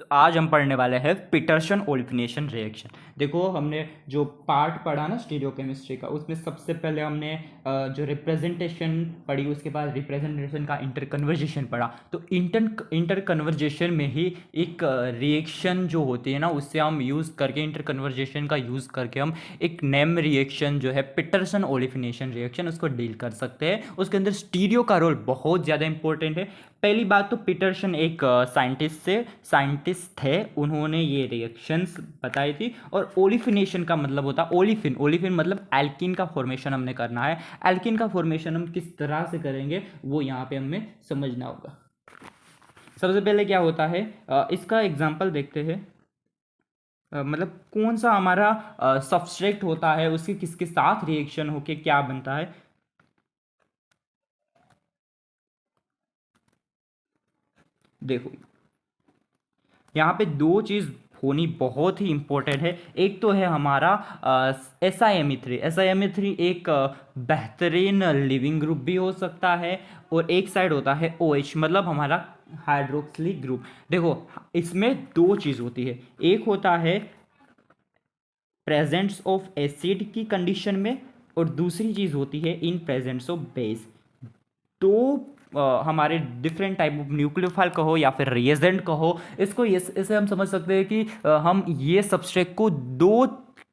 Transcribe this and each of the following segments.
तो आज हम पढ़ने वाले हैं पीटरसन ओलिफिनेशन रिएक्शन। देखो, हमने जो पार्ट पढ़ा ना स्टीरियोकेमिस्ट्री का, उसमें सबसे पहले हमने जो रिप्रेजेंटेशन पढ़ी, उसके बाद रिप्रेजेंटेशन का इंटर कन्वर्जेशन पढ़ा। तो इंटर कन्वर्जेशन में ही एक रिएक्शन जो होती है ना, उससे हम यूज़ करके, इंटर कन्वर्जेशन का यूज़ करके हम एक नेम रिएक्शन जो है पीटरसन ओलिफिनेशन रिएक्शन, उसको डील कर सकते हैं। उसके अंदर स्टीरियो का रोल बहुत ज़्यादा इंपॉर्टेंट है। पहली बात तो पीटरसन एक साइंटिस्ट थे, उन्होंने ये रिएक्शंस बताई थी। और ओलिफिनेशन का मतलब होता है ओलिफिन। ओलिफिन मतलब एल्किन का फॉर्मेशन हमने करना है। एल्किन का फॉर्मेशन हम किस तरह से करेंगे वो यहाँ पे हमें समझना होगा। सबसे पहले क्या होता है, इसका एग्जांपल देखते हैं। मतलब कौन सा हमारा सबस्ट्रेट होता है, उसके किसके साथ रिएक्शन होके क्या बनता है। देखो, यहाँ पे दो चीज़ होनी बहुत ही इंपॉर्टेंट है। एक तो है हमारा SiMe3। SiMe3 एक बेहतरीन लिविंग ग्रुप भी हो सकता है, और एक साइड होता है OH, मतलब हमारा हाइड्रोक्सिलिक ग्रुप। देखो, इसमें दो चीज़ होती है। एक होता है प्रेजेंस ऑफ एसिड की कंडीशन में, और दूसरी चीज़ होती है इन प्रेजेंस ऑफ बेस। तो हमारे डिफरेंट टाइप ऑफ न्यूक्लियोफाइल कहो या फिर रिएजेंट कहो, इसको इसे हम समझ सकते हैं कि हम ये सबस्ट्रेट को दो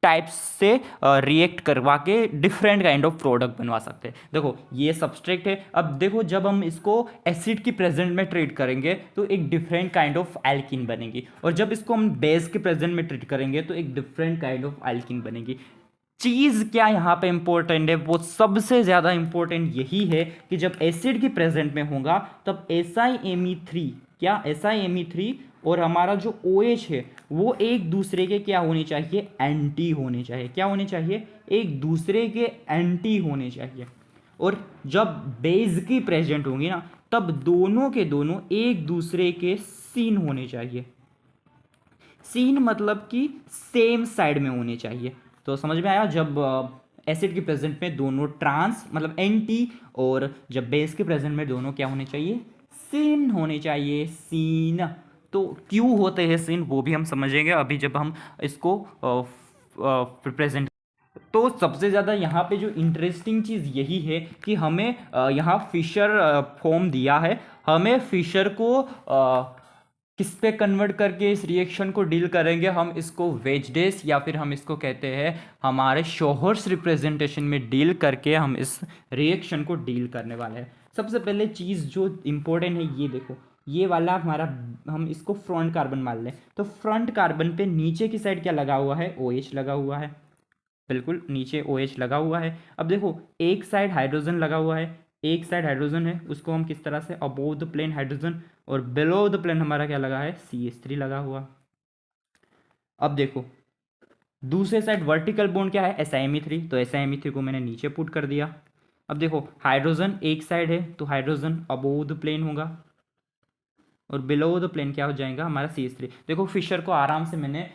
टाइप्स से रिएक्ट करवा के डिफरेंट काइंड ऑफ प्रोडक्ट बनवा सकते हैं। देखो, ये सबस्ट्रेट है। अब देखो, जब हम इसको एसिड की प्रेजेंट में ट्रीट करेंगे तो एक डिफरेंट काइंड ऑफ एल्किन बनेगी, और जब इसको हम बेस के प्रेजेंट में ट्रीट करेंगे तो एक डिफरेंट काइंड ऑफ एल्किन बनेगी। चीज़ क्या यहाँ पे इंपॉर्टेंट है, वो सबसे ज़्यादा इंपॉर्टेंट यही है कि जब एसिड की प्रेजेंट में होगा तब SiMe3, क्या SiMe3 और हमारा जो OH है वो एक दूसरे के क्या होने चाहिए, एंटी होने चाहिए। क्या होने चाहिए, एक दूसरे के एंटी होने चाहिए। और जब बेस की प्रेजेंट होंगी ना, तब दोनों के दोनों एक दूसरे के सीन होने चाहिए। सीन मतलब कि सेम साइड में होने चाहिए। तो समझ में आया, जब एसिड के प्रेजेंट में दोनों ट्रांस मतलब एंटी, और जब बेस के प्रेजेंट में दोनों क्या होने चाहिए, सीन होने चाहिए, सीन। तो क्यों होते हैं सीन वो भी हम समझेंगे अभी जब हम इसको प्रेजेंट। तो सबसे ज़्यादा यहाँ पे जो इंटरेस्टिंग चीज़ यही है कि हमें यहाँ फिशर फॉर्म दिया है। हमें फिशर को किस पे कन्वर्ट करके इस रिएक्शन को डील करेंगे, हम इसको वेजडेस या फिर हम इसको कहते हैं हमारे शोहर्स रिप्रेजेंटेशन में डील करके हम इस रिएक्शन को डील करने वाले हैं। सबसे पहले चीज़ जो इम्पोर्टेंट है, ये देखो, ये वाला हमारा, हम इसको फ्रंट कार्बन मान लें। तो फ्रंट कार्बन पे नीचे की साइड क्या लगा हुआ है, OH लगा हुआ है। बिल्कुल नीचे OH लगा हुआ है। अब देखो, एक साइड हाइड्रोजन लगा हुआ है, एक साइड हाइड्रोजन है, उसको हम किस तरह से, अबोव द प्लेन हाइड्रोजन, और बिलो द प्लेन हमारा क्या लगा है, CH3 लगा हुआ। अब देखो, दूसरे साइड वर्टिकल बॉन्ड क्या है, SiMe3, तो SiMe3 को मैंने नीचे पुट कर दिया। अब देखो, हाइड्रोजन एक साइड है तो हाइड्रोजन अबोव द प्लेन होगा, और बिलो द प्लेन क्या हो जाएगा, हमारा CH3। देखो, फिशर को आराम से मैंने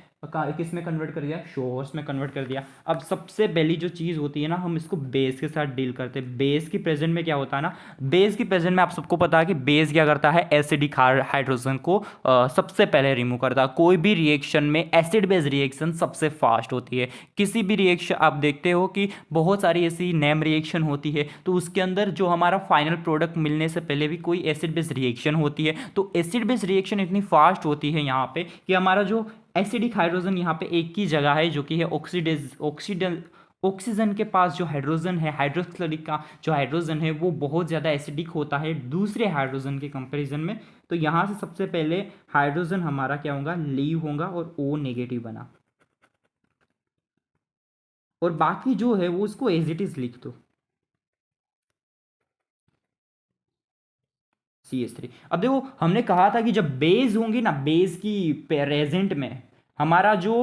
किस में कन्वर्ट कर दिया, शोहर्स में कन्वर्ट कर दिया। अब सबसे पहली जो चीज़ होती है ना, हम इसको बेस के साथ डील करते हैं। बेस की प्रेजेंट में क्या होता है ना, बेस की प्रेजेंट में आप सबको पता है कि बेस क्या करता है, एसिडिक हाइड्रोजन को सबसे पहले रिमूव करता है। कोई भी रिएक्शन में एसिड बेस रिएक्शन सबसे फास्ट होती है। किसी भी रिएक्शन आप देखते हो कि बहुत सारी ऐसी नेम रिएक्शन होती है, तो उसके अंदर जो हमारा फाइनल प्रोडक्ट मिलने से पहले भी कोई एसिड बेस रिएक्शन होती है। तो एसिड बेस रिएक्शन इतनी फास्ट होती है यहाँ पे कि हमारा जो एसिडिक हाइड्रोजन यहाँ पे एक ही जगह है, जो कि है ऑक्सीजन के पास जो हाइड्रोजन है, हाइड्रोक्लोरिक का जो हाइड्रोजन है, वो बहुत ज़्यादा एसिडिक होता है दूसरे हाइड्रोजन के कंपैरिजन में। तो यहाँ से सबसे पहले हाइड्रोजन हमारा क्या होगा, लीव होगा, और O नेगेटिव बना, और बाकी जो है वो उसको एज इट इज लिख दो, CH3। अब देखो, हमने कहा था कि जब बेस होंगी ना, बेस की प्रेजेंट में हमारा जो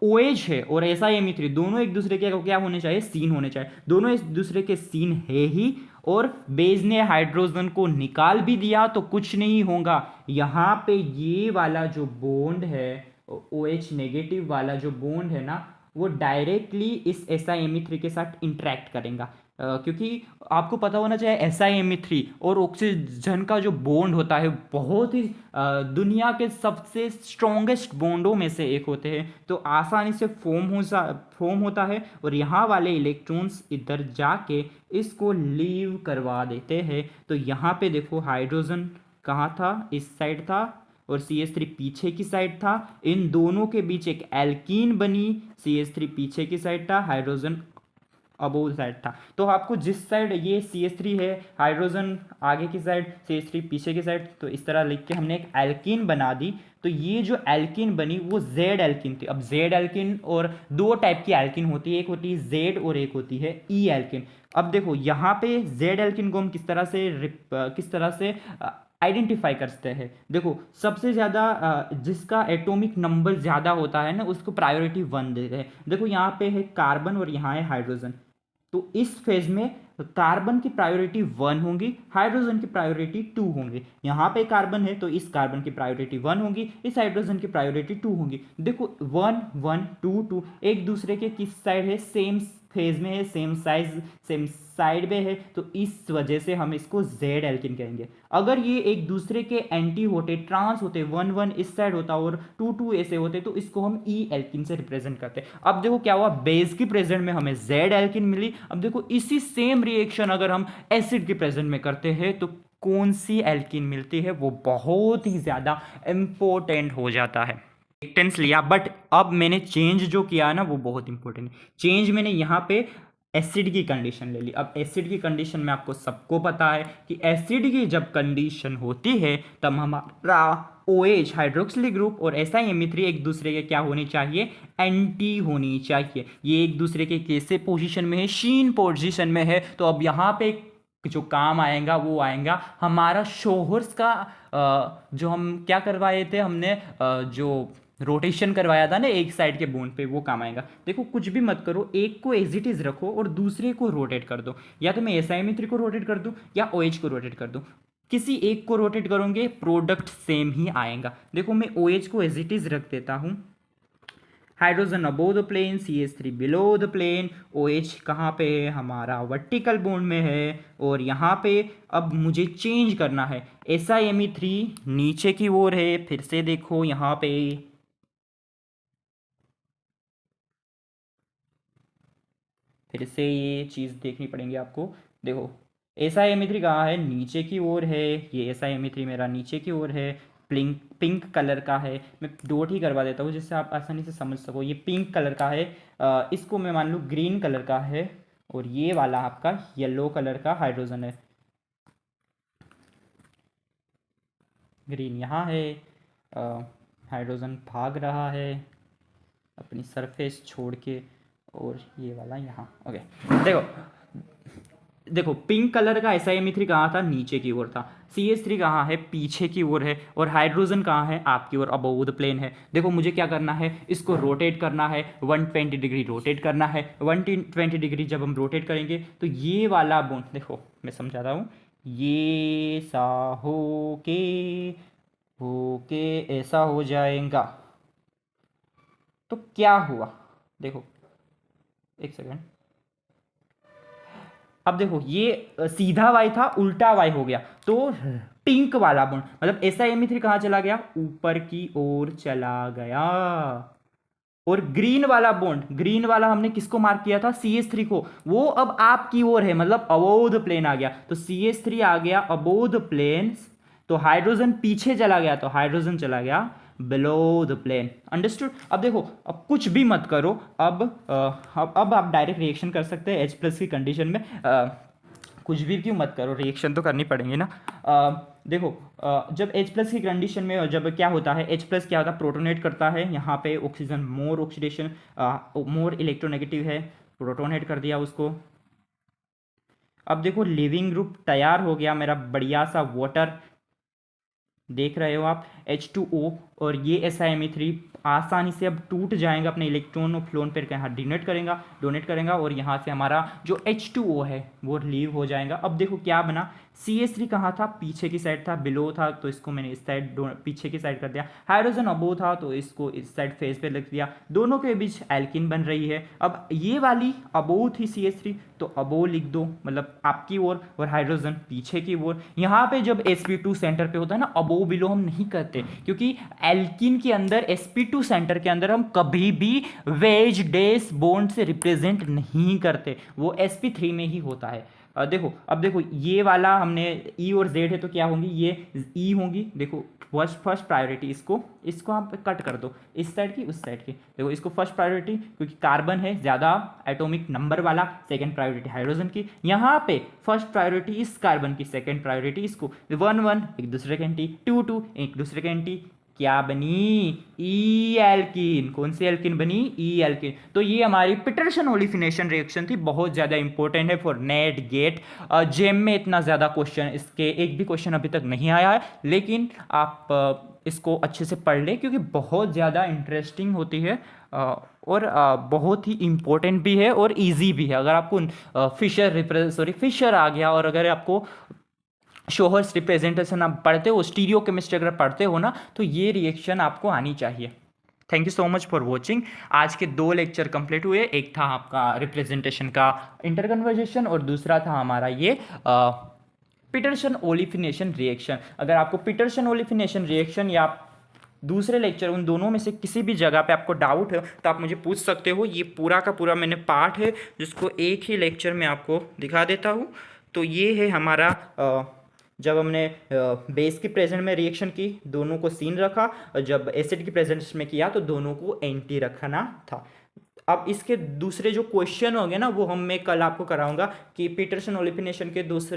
OH है और SiMe3 दोनों एक दूसरे के क्या होने चाहिए, सीन होने चाहिए। दोनों एक दूसरे के सीन है ही, और बेस ने हाइड्रोजन को निकाल भी दिया तो कुछ नहीं होगा। यहाँ पे ये वाला जो बॉन्ड है, OH नेगेटिव वाला जो बॉन्ड है ना, वो डायरेक्टली इस SiMe3 के साथ इंटरेक्ट करेगा। क्योंकि आपको पता होना चाहिए SiMe3 और ऑक्सीजन का जो बॉन्ड होता है बहुत ही दुनिया के सबसे स्ट्रॉन्गेस्ट बॉन्डों में से एक होते हैं, तो आसानी से फॉर्म होता है और यहाँ वाले इलेक्ट्रॉन्स इधर जाके इसको लीव करवा देते हैं। तो यहाँ पे देखो हाइड्रोजन कहाँ था, इस साइड था और CH3 पीछे की साइड था, इन दोनों के बीच एक एल्कीन बनी, CH3 पीछे की साइड था, हाइड्रोजन अबोव साइड था। तो आपको जिस साइड ये CH3 है, हाइड्रोजन आगे की साइड, CH3 पीछे की साइड, तो इस तरह लिख के हमने एक एल्कीन बना दी। तो ये जो एल्कीन बनी वो जेड एल्कीन थी। अब जेड एल्कीन और दो टाइप की एल्कीन होती है, एक होती है जेड और एक होती है ई एल्कीन। अब देखो यहाँ पे जेड एल्कीन को हम किस तरह से आइडेंटिफाई करते हैं। देखो सबसे ज़्यादा जिसका एटॉमिक नंबर ज़्यादा होता है ना उसको प्रायोरिटी 1 देते हैं। देखो यहाँ पे है कार्बन और यहाँ है हाइड्रोजन, तो इस फेज में कार्बन की प्रायोरिटी 1 होगी, हाइड्रोजन की प्रायोरिटी 2 होंगी। यहाँ पे कार्बन है तो इस कार्बन की प्रायोरिटी 1 होगी, इस हाइड्रोजन की प्रायोरिटी 2 होगी। देखो 1 1 2 2 एक दूसरे के किस साइड है, सेम फेज में है, सेम साइज सेम साइड में है, तो इस वजह से हम इसको जेड एल्किन कहेंगे। अगर ये एक दूसरे के एंटी होते, ट्रांस होते, 1 1 इस साइड होता और 2 2 ऐसे होते, तो इसको हम ई एल्किन से रिप्रेजेंट करते हैं। अब देखो क्या हुआ, बेस की प्रेजेंट में हमें जेड एल्किन मिली। अब देखो इसी सेम रिएक्शन अगर हम एसिड की प्रेजेंट में करते हैं तो कौन सी एल्किन मिलती है, वो बहुत ही ज्यादा इंपॉर्टेंट हो जाता है। टेंस लिया, बट अब मैंने चेंज जो किया ना वो बहुत इंपॉर्टेंट है। चेंज मैंने यहाँ पे एसिड की कंडीशन ले ली। अब एसिड की कंडीशन में आपको सबको पता है कि एसिड की जब कंडीशन होती है तब हमारा OH हाइड्रोक्सिल ग्रुप और SiMe3 एक दूसरे के क्या होनी चाहिए, एंटी होनी चाहिए। ये एक दूसरे के कैसे पोजीशन में है, शीन पोजीशन में है। तो अब यहाँ पे जो काम आएगा वो आएगा हमारा शोहर्स का जो हम क्या करवाए थे, हमने जो रोटेशन करवाया था ना एक साइड के बोन पे, वो काम आएगा। देखो कुछ भी मत करो, एक को एज इट इज रखो और दूसरे को रोटेट कर दो। या तो मैं SiMe3 को रोटेट कर दूं या OH को रोटेट कर दूं, किसी एक को रोटेट करोगे प्रोडक्ट सेम ही आएगा। देखो मैं OH को एज इट इज रख देता हूं, hydrogen above the plane, CH3 below the plane, OH कहाँ पे है, हमारा वर्टिकल बॉन्ड में है। और यहाँ पे अब मुझे चेंज करना है, SiMe3 नीचे की ओर है। फिर से देखो यहाँ पे फिर से ये चीज़ देखनी पड़ेगी आपको। देखो SiMe3 कहाँ है, नीचे की ओर है। ये SiMe3 मेरा नीचे की ओर है, पिंक पिंक कलर का है। मैं डॉट ही करवा देता हूँ जिससे आप आसानी से समझ सको। ये पिंक कलर का है, इसको मैं मान लूँ ग्रीन कलर का है, और ये वाला आपका येलो कलर का हाइड्रोजन है। ग्रीन यहाँ है, हाइड्रोजन भाग रहा है अपनी सरफेस छोड़ के, और ये वाला यहाँ। ओके देखो देखो पिंक कलर का SiMe3 कहाँ था, नीचे की ओर था। CH3 कहाँ है, पीछे की ओर है। और हाइड्रोजन कहाँ है, आपकी ओर, अबोव द प्लेन है। देखो मुझे क्या करना है, इसको रोटेट करना है, 120 डिग्री रोटेट करना है। 120 डिग्री जब हम रोटेट करेंगे तो ये वाला बॉन्ड, देखो मैं समझाता हूँ, ये सा होके ऐसा हो जाएगा। तो क्या हुआ, देखो एक सेकेंड। अब देखो ये सीधा वाई था, उल्टा वाई हो गया। तो पिंक वाला बॉन्ड मतलब SiMe3 कहाँ चला गया, ऊपर की ओर चला गया। और ग्रीन वाला बॉन्ड, ग्रीन वाला हमने किसको मार्क किया था, CH3 को, वो अब आपकी ओर है, मतलब अबोव द प्लेन आ गया। तो CH3 आ गया अबोव द प्लेन, तो हाइड्रोजन पीछे चला गया, तो हाइड्रोजन चला गया बिलो द प्लेन। अंडरस्टूड। अब देखो अब कुछ भी मत करो, अब आप डायरेक्ट रिएक्शन कर सकते हैं H+ की कंडीशन में। कुछ भी क्यों मत करो, रिएक्शन तो करनी पड़ेंगे ना। देखो जब H+ की कंडीशन में जब क्या होता है, H+ क्या होता है, प्रोटोनेट करता है। यहाँ पे oxygen more oxidation, more electronegative है, प्रोटोनेट कर दिया उसको। अब देखो लिविंग ग्रुप तैयार हो गया मेरा, बढ़िया सा वाटर देख रहे हो आप, H2O और ये SiMe3 आसानी से अब टूट जाएगा, अपने इलेक्ट्रॉन और फ्लोन पेयर के यहाँ डोनेट करेगा और यहाँ से हमारा जो H2O है वो रिलीव हो जाएगा। अब देखो क्या बना, CH3 कहाँ था, पीछे की साइड था, बिलो था, तो इसको मैंने इस साइड पीछे की साइड कर दिया। हाइड्रोजन अबो था तो इसको इस साइड फेस पे लिख दिया। दोनों के बीच एल्किन बन रही है। अब ये वाली अबो थी CH3, तो अबो लिख दो, मतलब आपकी ओर, और हाइड्रोजन पीछे की ओर। यहाँ पे जब sp2 सेंटर पे होता है ना, अबो बिलो हम नहीं करते, क्योंकि एल्किन के अंदर sp2 सेंटर के अंदर हम कभी भी वेज डेस बॉन्ड से रिप्रेजेंट नहीं करते, वो sp3 में ही होता है। देखो, अब देखो ये वाला हमने E और Z है तो क्या होंगी, ये E होंगी। देखो फर्स्ट प्रायोरिटी, इसको आप कट कर दो, इस साइड की उस साइड की। देखो इसको फर्स्ट प्रायोरिटी, क्योंकि कार्बन है ज़्यादा एटॉमिक नंबर वाला। सेकंड प्रायोरिटी हाइड्रोजन की, यहाँ पे फर्स्ट प्रायोरिटी इस कार्बन की, सेकंड प्रायोरिटी इसको। 1 1 एक दूसरे के एंटी, 2 2 एक दूसरे के एंटी। क्या बनी, ई एल्किन। कौन सी एल्किन बनी, ई एल्किन। तो ये हमारी पीटरसन ओलिफिनेशन रिएक्शन थी, बहुत ज़्यादा इंपॉर्टेंट है फॉर नेट गेट। जेम में इतना ज़्यादा क्वेश्चन, इसके एक भी क्वेश्चन अभी तक नहीं आया है, लेकिन आप इसको अच्छे से पढ़ लें क्योंकि बहुत ज़्यादा इंटरेस्टिंग होती है और बहुत ही इम्पोर्टेंट भी है और इजी भी है। अगर आपको फिशर आ गया, और अगर आपको शोहर्स रिप्रेजेंटेशन आप पढ़ते हो, स्टीरियो केमिस्ट्री अगर पढ़ते हो ना, तो ये रिएक्शन आपको आनी चाहिए। Thank you so much for watching. आज के 2 लेक्चर कंप्लीट हुए, एक था आपका रिप्रेजेंटेशन का इंटरकन्वर्जेशन और दूसरा था हमारा ये पीटरसन ओलिफिनेशन रिएक्शन। अगर आपको पीटरसन ओलिफिनेशन रिएक्शन या दूसरे लेक्चर, उन दोनों में से किसी भी जगह पे आपको डाउट है तो आप मुझे पूछ सकते हो। ये पूरा का पूरा मैंने पार्ट है जिसको एक ही लेक्चर में आपको दिखा देता हूँ। तो ये है हमारा जब हमने बेस की प्रेजेंट में रिएक्शन की, दोनों को सीन रखा, और जब एसिड की प्रेजेंस में किया तो दोनों को एंटी रखना था। अब इसके दूसरे जो क्वेश्चन होंगे ना, वो मैं कल आपको कराऊंगा कि पीटरसन ओलिफिनेशन के दूसरे